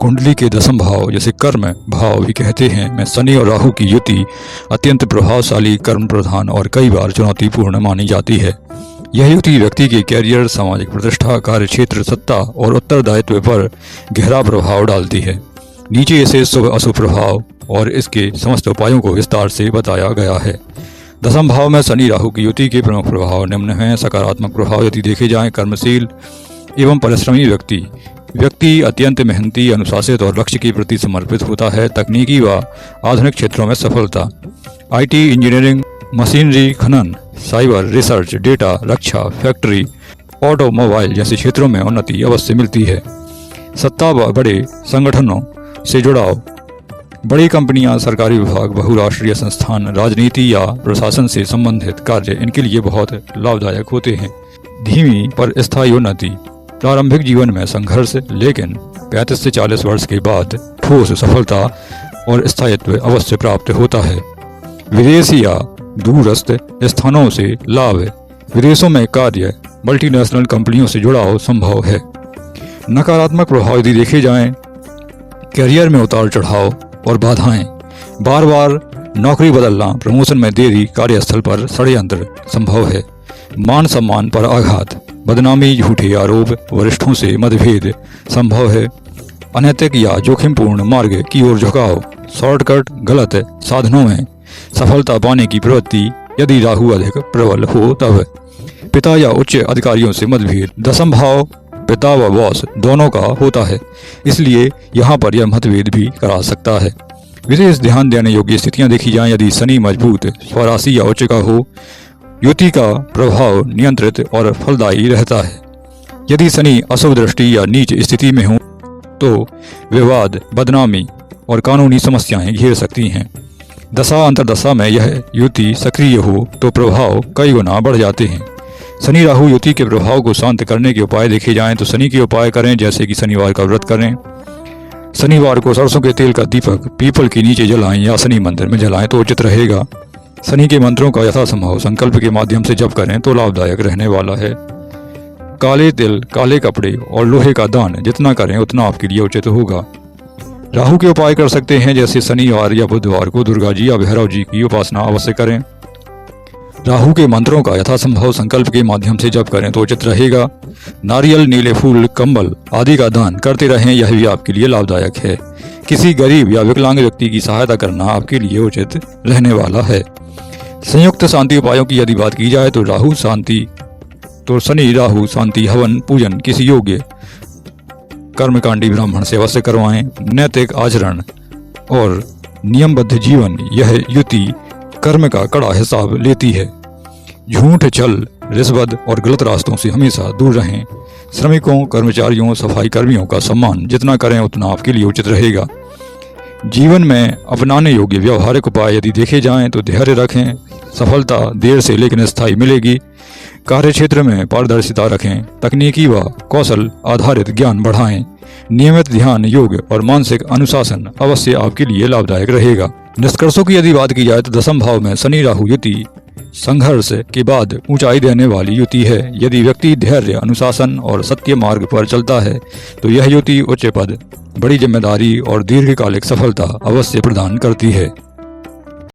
कुंडली के दसम भाव जैसे कर्म भाव भी कहते हैं में शनि और राहु की युति अत्यंत प्रभावशाली, कर्म प्रधान और कई बार चुनौतीपूर्ण मानी जाती है। यह युति व्यक्ति के कैरियर, सामाजिक प्रतिष्ठा, कार्य क्षेत्र, सत्ता और उत्तरदायित्व पर गहरा प्रभाव डालती है। नीचे इसे शुभ अशुभ प्रभाव और इसके समस्त उपायों को विस्तार से बताया गया है। दसम भाव में शनि राहु की युति के प्रमुख प्रभाव निम्न हैं। सकारात्मक प्रभाव यदि देखे जाएं, कर्मशील एवं परिश्रमी व्यक्ति अत्यंत मेहनती, अनुशासित और लक्ष्य के प्रति समर्पित होता है। तकनीकी व आधुनिक क्षेत्रों में सफलता, IT, इंजीनियरिंग, मशीनरी, खनन, साइबर, रिसर्च, डेटा, रक्षा, फैक्ट्री, ऑटोमोबाइल जैसे क्षेत्रों में उन्नति अवश्य मिलती है। सत्ता व बड़े संगठनों से जुड़ाव, बड़ी कंपनियां, सरकारी विभाग, बहुराष्ट्रीय संस्थान, राजनीति या प्रशासन से संबंधित कार्य इनके लिए बहुत लाभदायक होते हैं। धीमी पर स्थायी उन्नति, प्रारंभिक जीवन में संघर्ष, लेकिन 35 से 40 वर्ष के बाद ठोस सफलता और स्थायित्व अवश्य प्राप्त होता है। विदेश या दूरस्थ स्थानों से लाभ, विदेशों में कार्य, मल्टीनेशनल कंपनियों से जुड़ाव संभव है। नकारात्मक प्रभाव यदि देखे जाएं, कैरियर में उतार चढ़ाव और बाधाएं, बार बार नौकरी बदलना, प्रमोशन में देरी, कार्यस्थल पर षड्यंत्र संभव है। मान सम्मान पर आघात, बदनामी, झूठे आरोप, वरिष्ठों से मतभेद संभव है। अनैतिक या जोखिमपूर्ण मार्ग की ओर झुकाव, शॉर्टकट, गलत साधनों में सफलता पाने की प्रवृत्ति यदि राहु अधिक प्रबल हो तब। पिता या उच्च अधिकारियों से मतभेद, दसम भाव पिता व बॉस दोनों का होता है, इसलिए यहाँ पर यह मतभेद भी करा सकता है। विशेष ध्यान देने योग्य स्थितियां देखी जाएं, यदि शनि मजबूत, स्वराशि या उच्च का हो, युति का प्रभाव नियंत्रित और फलदायी रहता है। यदि शनि अशुभ दृष्टि या नीच स्थिति में हो तो विवाद, बदनामी और कानूनी समस्याएं घेर सकती हैं। दशा अंतरदशा में यह युति सक्रिय हो तो प्रभाव कई गुना बढ़ जाते हैं। शनि राहु युति के प्रभाव को शांत करने के उपाय देखे जाएं तो शनि के उपाय करें, जैसे कि शनिवार का व्रत करें। शनिवार को सरसों के तेल का दीपक पीपल के नीचे जलाएं या शनि मंदिर में जलाएं तो उचित रहेगा। शनि के मंत्रों का यथासंभव संकल्प के माध्यम से जप करें तो लाभदायक रहने वाला है। काले तिल, काले कपड़े और लोहे का दान जितना करें उतना आपके लिए उचित होगा। राहु के उपाय कर सकते हैं, जैसे शनिवार या बुधवार को दुर्गा जी या भैरव जी की उपासना अवश्य करें। राहु के मंत्रों का यथासंभव संकल्प के माध्यम से जप करें तो उचित रहेगा। नारियल, नीले फूल, कंबल आदि का दान करते रहें, यह भी आपके लिए लाभदायक है। किसी गरीब या विकलांग व्यक्ति की सहायता करना आपके लिए उचित रहने वाला है। संयुक्त शांति उपायों की यदि बात की जाए तो शनि राहु शांति हवन पूजन किसी योग्य कर्मकांडी ब्राह्मण से अवश्य करवाएं। नैतिक आचरण और नियमबद्ध जीवन, यह युति कर्म का कड़ा हिसाब लेती है। झूठ, छल, रिश्वत और गलत रास्तों से हमेशा दूर रहें। श्रमिकों, कर्मचारियों, सफाई कर्मियों का सम्मान जितना करें उतना आपके लिए उचित रहेगा। जीवन में अपनाने योग्य व्यवहारिक उपाय यदि देखे जाएं तो धैर्य रखें, सफलता देर से लेकिन स्थायी मिलेगी। कार्य क्षेत्र में पारदर्शिता रखें, तकनीकी व कौशल आधारित ज्ञान बढ़ाएं। नियमित ध्यान, योग और मानसिक अनुशासन अवश्य आपके लिए लाभदायक रहेगा। निष्कर्षों की यदि बात की जाए तो दसम भाव में शनि राहु युति संघर्ष के बाद ऊंचाई देने वाली युति है। यदि व्यक्ति धैर्य, अनुशासन और सत्य मार्ग पर चलता है तो यह युति उच्च पद, बड़ी जिम्मेदारी और दीर्घकालिक सफलता अवश्य प्रदान करती है।